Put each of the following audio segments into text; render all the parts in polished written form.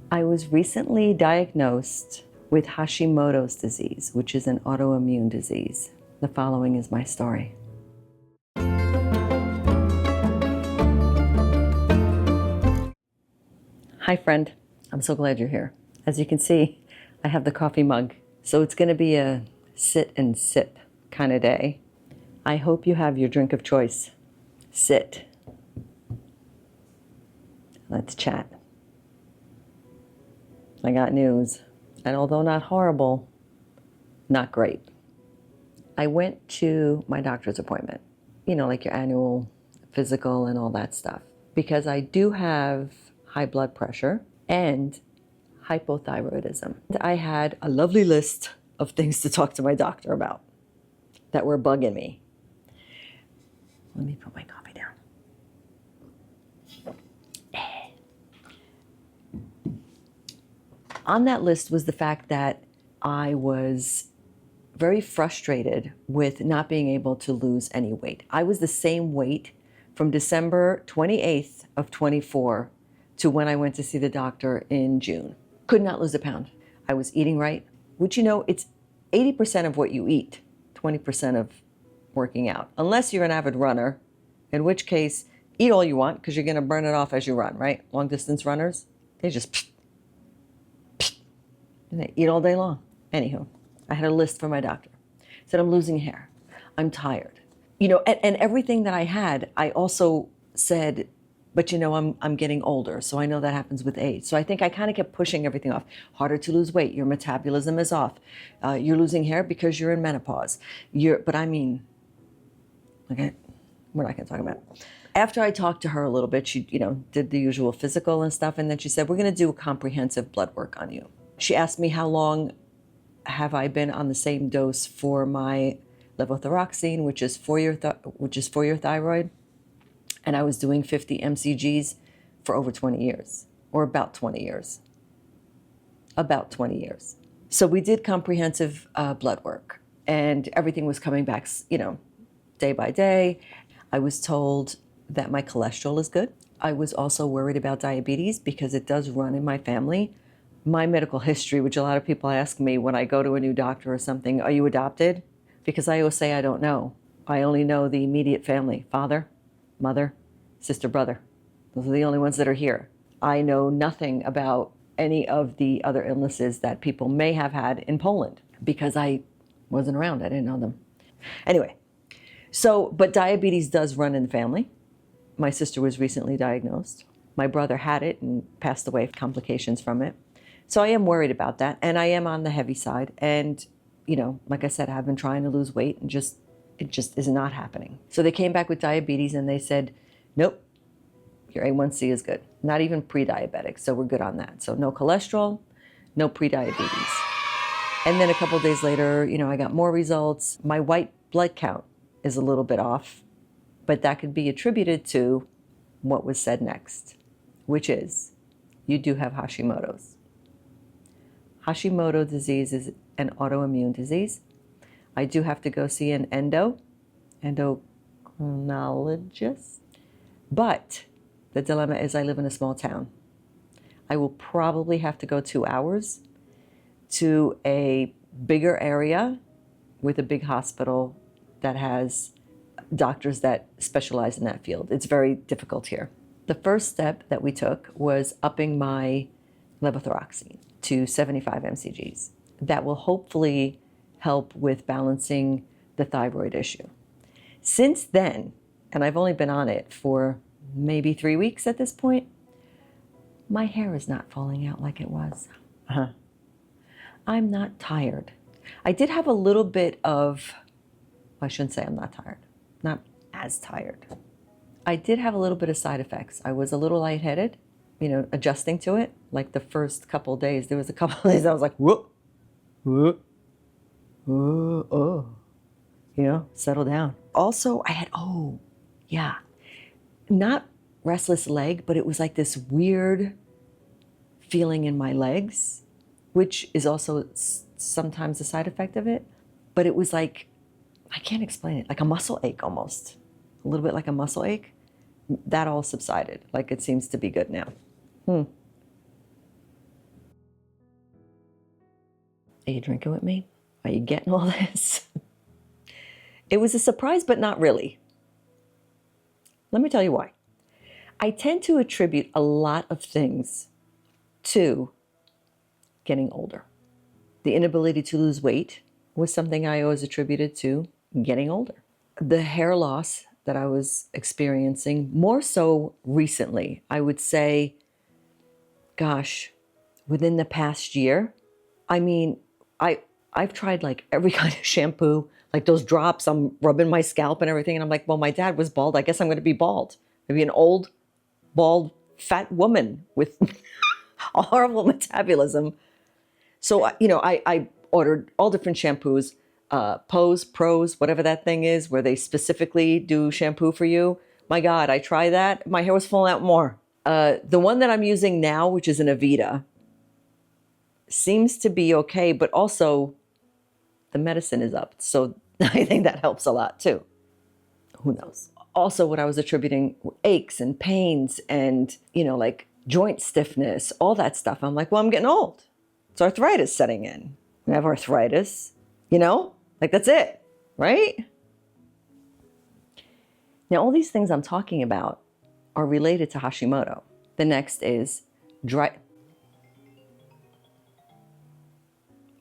I was recently diagnosed with Hashimoto's disease, which is an autoimmune disease. The following is my story. Hi, friend. I'm so glad you're here. As you can see, I have the coffee mug, so it's going to be a sit and sip kind of day. I hope you have your drink of choice. Sit. Let's chat. I got news, and although not horrible, not great. I went to my doctor's appointment, like your annual physical and all that stuff, because I do have high blood pressure and hypothyroidism. I had a lovely list of things to talk to my doctor about that were bugging me. Let me put my coffee down. On that list was the fact that I was very frustrated with not being able to lose any weight. I was the same weight from December 28th of 24 to when I went to see the doctor in June. Could not lose a pound. I was eating right, which it's 80% of what you eat, 20% of working out. Unless you're an avid runner, in which case, eat all you want because you're going to burn it off as you run, right? Long distance runners, they just and they eat all day long. Anywho, I had a list from my doctor. Said I'm losing hair. I'm tired. And everything that I had, I also said, but I'm getting older, so I know that happens with age. So I think I kind of kept pushing everything off. Harder to lose weight. Your metabolism is off. You're losing hair because you're in menopause. We're not going to talk about it. After I talked to her a little bit, she, did the usual physical and stuff, and then she said, we're going to do a comprehensive blood work on you. She asked me how long have I been on the same dose for my levothyroxine, which is for your thyroid, and I was doing 50 mcgs for over 20 years, or about 20 years. About 20 years. So we did comprehensive blood work, and everything was coming back, day by day. I was told that my cholesterol is good. I was also worried about diabetes because it does run in my family. My medical history, which a lot of people ask me when I go to a new doctor or something, are you adopted? Because I always say I don't know. I only know the immediate family, father, mother, sister, brother. Those are the only ones that are here. I know nothing about any of the other illnesses that people may have had in Poland because I wasn't around. I didn't know them. Anyway, but diabetes does run in the family. My sister was recently diagnosed. My brother had it and passed away, complications from it. So I am worried about that, and I am on the heavy side. And, like I said, I've been trying to lose weight, and it just is not happening. So they came back with diabetes, and they said, nope, your A1C is good. Not even pre-diabetic, so we're good on that. So no cholesterol, no pre-diabetes. And then a couple of days later, I got more results. My white blood count is a little bit off, but that could be attributed to what was said next, which is you do have Hashimoto's. Hashimoto disease is an autoimmune disease. I do have to go see an endocrinologist, but the dilemma is I live in a small town. I will probably have to go 2 hours to a bigger area with a big hospital that has doctors that specialize in that field. It's very difficult here. The first step that we took was upping my levothyroxine to 75 mcgs. That will hopefully help with balancing the thyroid issue. Since then, and I've only been on it for maybe 3 weeks at this point, my hair is not falling out like it was. I'm not tired. I did have a little bit of, I shouldn't say I'm not tired, not as tired. I did have a little bit of side effects. I was a little lightheaded, adjusting to it. Like the first couple of days, there was a couple of days I was like, whoa, whoa, whoa, oh, settle down. Also, I had, not restless leg, but it was like this weird feeling in my legs, which is also sometimes a side effect of it. But it was like, I can't explain it, like a muscle ache almost. A little bit like a muscle ache. That all subsided. Like it seems to be good now. Are you drinking with me? Are you getting all this? It was a surprise, but not really. Let me tell you why. I tend to attribute a lot of things to getting older. The inability to lose weight was something I always attributed to getting older. The hair loss that I was experiencing, more so recently, I would say, gosh, within the past year. I mean, I've tried like every kind of shampoo, like those drops, I'm rubbing my scalp and everything. And I'm like, well, my dad was bald. I guess I'm going to be bald. Maybe an old, bald, fat woman with a horrible metabolism. So, I ordered all different shampoos, Pros, whatever that thing is, where they specifically do shampoo for you. My God, I tried that. My hair was falling out more. The one that I'm using now, which is an Avita, seems to be okay, but also the medicine is up. So I think that helps a lot too. Who knows? Also, what I was attributing aches and pains and, like joint stiffness, all that stuff. I'm like, well, I'm getting old. It's arthritis setting in. I have arthritis, like that's it, right? Now, all these things I'm talking about are related to Hashimoto. The next is dry.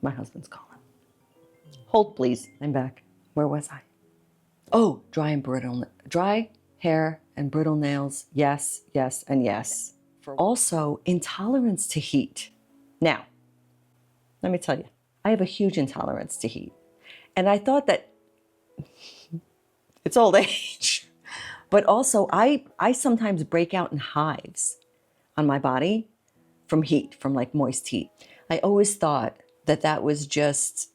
My husband's calling. Hold, please. I'm back. Where was I? Oh, dry hair and brittle nails. Yes, yes, and yes. Also, intolerance to heat. Now, let me tell you, I have a huge intolerance to heat. And I thought that it's old age. But also, I sometimes break out in hives on my body from heat, from like moist heat. I always thought that was just,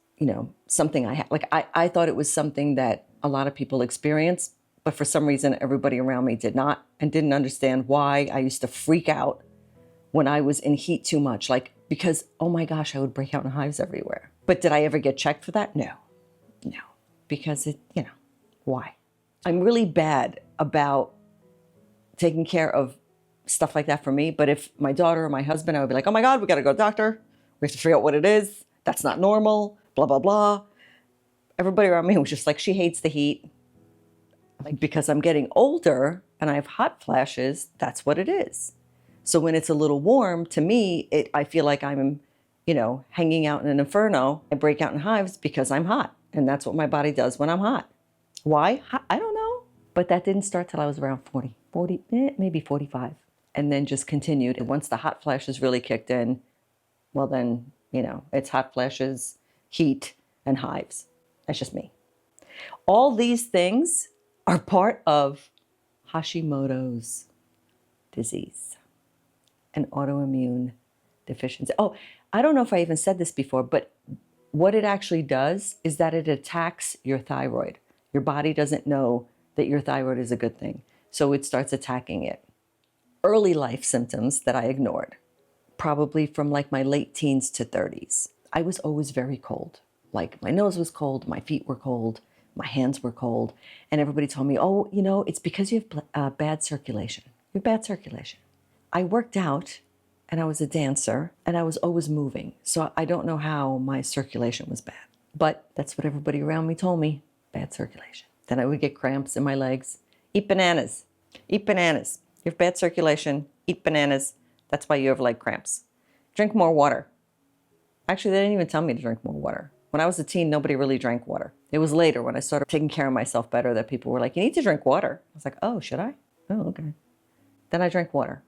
something I had. Like, I thought it was something that a lot of people experience, but for some reason, everybody around me did not and didn't understand why I used to freak out when I was in heat too much. Like, because, oh my gosh, I would break out in hives everywhere. But did I ever get checked for that? No. Because why? I'm really bad about taking care of stuff like that for me. But if my daughter or my husband, I would be like, oh my God, we got to go to the doctor. We have to figure out what it is. That's not normal, blah, blah, blah. Everybody around me was just like, she hates the heat. Like, because I'm getting older and I have hot flashes, that's what it is. So when it's a little warm, to me, I feel like I'm, hanging out in an inferno. I break out in hives because I'm hot. And that's what my body does when I'm hot. Why? I don't know. But that didn't start till I was around 40, maybe 45. And then just continued. And once the hot flashes really kicked in, well then, it's hot flashes, heat, and hives. That's just me. All these things are part of Hashimoto's disease, an autoimmune deficiency. Oh, I don't know if I even said this before, but what it actually does is that it attacks your thyroid. Your body doesn't know that your thyroid is a good thing, so it starts attacking it. Early life symptoms that I ignored, probably from like my late teens to 30s. I was always very cold. Like my nose was cold, my feet were cold, my hands were cold, and everybody told me, oh, it's because you have bad circulation. You have bad circulation. I worked out and I was a dancer and I was always moving. So I don't know how my circulation was bad, but that's what everybody around me told me, bad circulation. Then I would get cramps in my legs. Eat bananas. Eat bananas. You have bad circulation. Eat bananas. That's why you have leg cramps. Drink more water. Actually, they didn't even tell me to drink more water. When I was a teen, nobody really drank water. It was later when I started taking care of myself better that people were like, you need to drink water. I was like, oh, should I? Oh, okay. Then I drank water.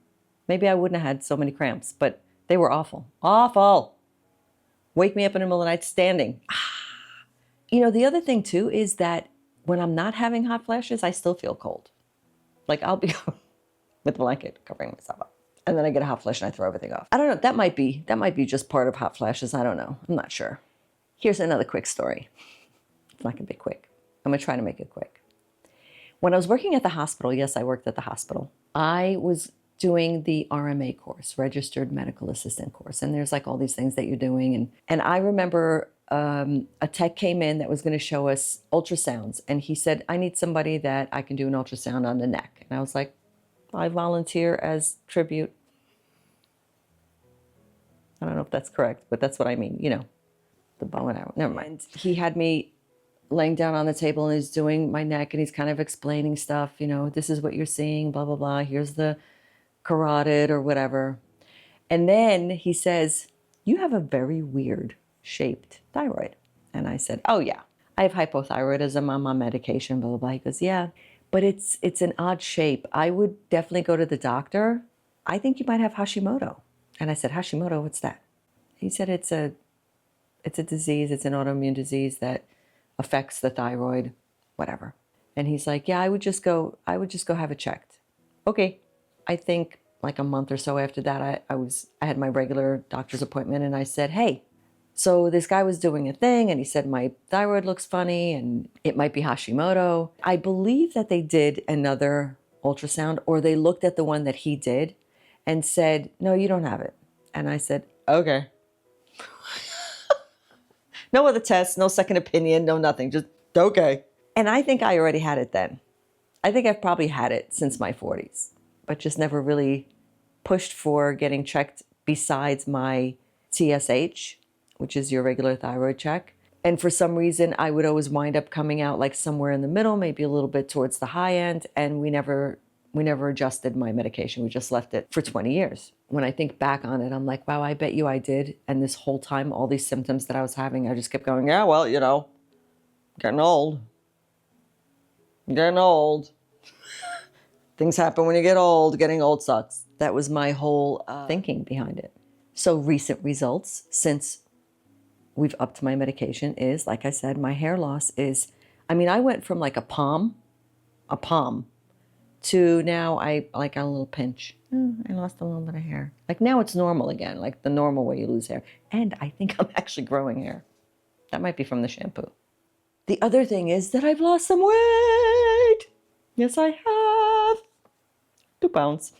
Maybe I wouldn't have had so many cramps, but they were awful. Awful. Wake me up in the middle of the night standing. The other thing too is that when I'm not having hot flashes, I still feel cold. Like I'll be with a blanket covering myself up. And then I get a hot flash and I throw everything off. I don't know. That might be just part of hot flashes. I don't know. I'm not sure. Here's another quick story. It's not going to be quick. I'm going to try to make it quick. When I was working at the hospital, yes, I worked at the hospital. I was doing the RMA course, Registered Medical Assistant course. And there's like all these things that you're doing. And I remember a tech came in that was going to show us ultrasounds. And he said, I need somebody that I can do an ultrasound on the neck. And I was like, I volunteer as tribute. I don't know if that's correct, but that's what I mean, the bow and arrow. Never mind. And he had me laying down on the table and he's doing my neck and he's kind of explaining stuff, you know, this is what you're seeing, blah, blah, blah. Here's the carotid or whatever. And then he says, you have a very weird shaped thyroid. And I said, oh yeah, I have hypothyroidism. I'm on medication, blah, blah, blah. He goes, yeah, but it's an odd shape. I would definitely go to the doctor. I think you might have Hashimoto. And I said, Hashimoto, what's that? He said, it's a disease. It's an autoimmune disease that affects the thyroid, whatever. And he's like, yeah, I would just go have it checked. Okay. I think like a month or so after that, I had my regular doctor's appointment and I said, hey, so this guy was doing a thing and he said, my thyroid looks funny and it might be Hashimoto. I believe that they did another ultrasound or they looked at the one that he did and said, no, you don't have it. And I said, okay. No other tests, no second opinion, no nothing, just okay. And I think I already had it then. I think I've probably had it since my 40s, but just never really pushed for getting checked besides my TSH, which is your regular thyroid check. And for some reason, I would always wind up coming out like somewhere in the middle, maybe a little bit towards the high end. And we never adjusted my medication. We just left it for 20 years. When I think back on it, I'm like, wow, I bet you I did. And this whole time, all these symptoms that I was having, I just kept going, yeah, well, you know, getting old. Getting old. Things happen when you get old. Getting old sucks. That was my whole thinking behind it. So recent results since we've upped my medication is, like I said, my hair loss is, I went from like a palm, to now I like a little pinch. Oh, I lost a little bit of hair. Like now it's normal again, like the normal way you lose hair. And I think I'm actually growing hair. That might be from the shampoo. The other thing is that I've lost some weight. Yes, I have. 2 pounds.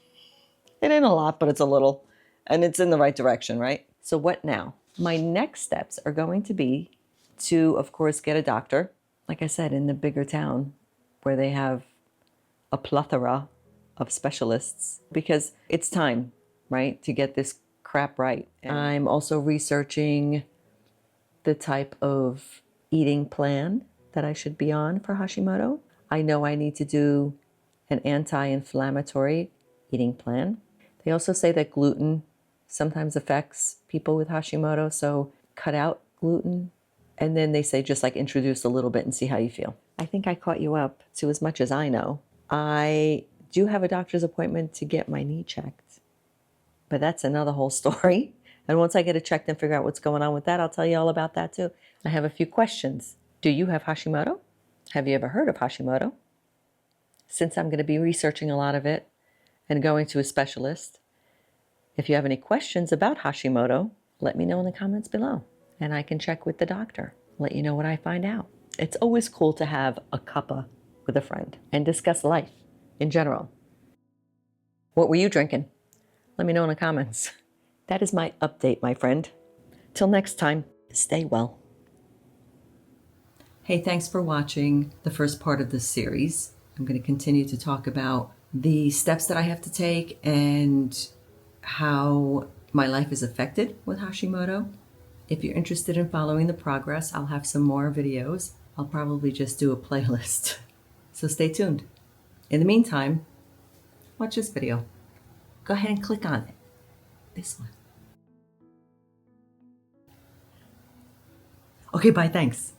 It ain't a lot, but it's a little. And it's in the right direction, right? So what now? My next steps are going to be to, of course, get a doctor. Like I said, in the bigger town where they have a plethora of specialists, because it's time, right, to get this crap right. I'm also researching the type of eating plan that I should be on for Hashimoto. I know I need to do an anti-inflammatory eating plan. They also say that gluten sometimes affects people with Hashimoto, so cut out gluten. And then they say just like introduce a little bit and see how you feel. I think I caught you up to as much as I know. I do have a doctor's appointment to get my knee checked, but that's another whole story. And once I get it checked and figure out what's going on with that, I'll tell you all about that too. I have a few questions. Do you have Hashimoto? Have you ever heard of Hashimoto? Since I'm going to be researching a lot of it and going to a specialist, if you have any questions about Hashimoto, let me know in the comments below and I can check with the doctor, let you know what I find out. It's always cool to have a cuppa with a friend and discuss life in general. What were you drinking? Let me know in the comments. That is my update, my friend. Till next time, stay well. Hey, thanks for watching the first part of this series. I'm going to continue to talk about the steps that I have to take and how my life is affected with Hashimoto. If you're interested in following the progress, I'll have some more videos. I'll probably just do a playlist. So stay tuned. In the meantime, watch this video. Go ahead and click on it. This one. Okay, bye, thanks.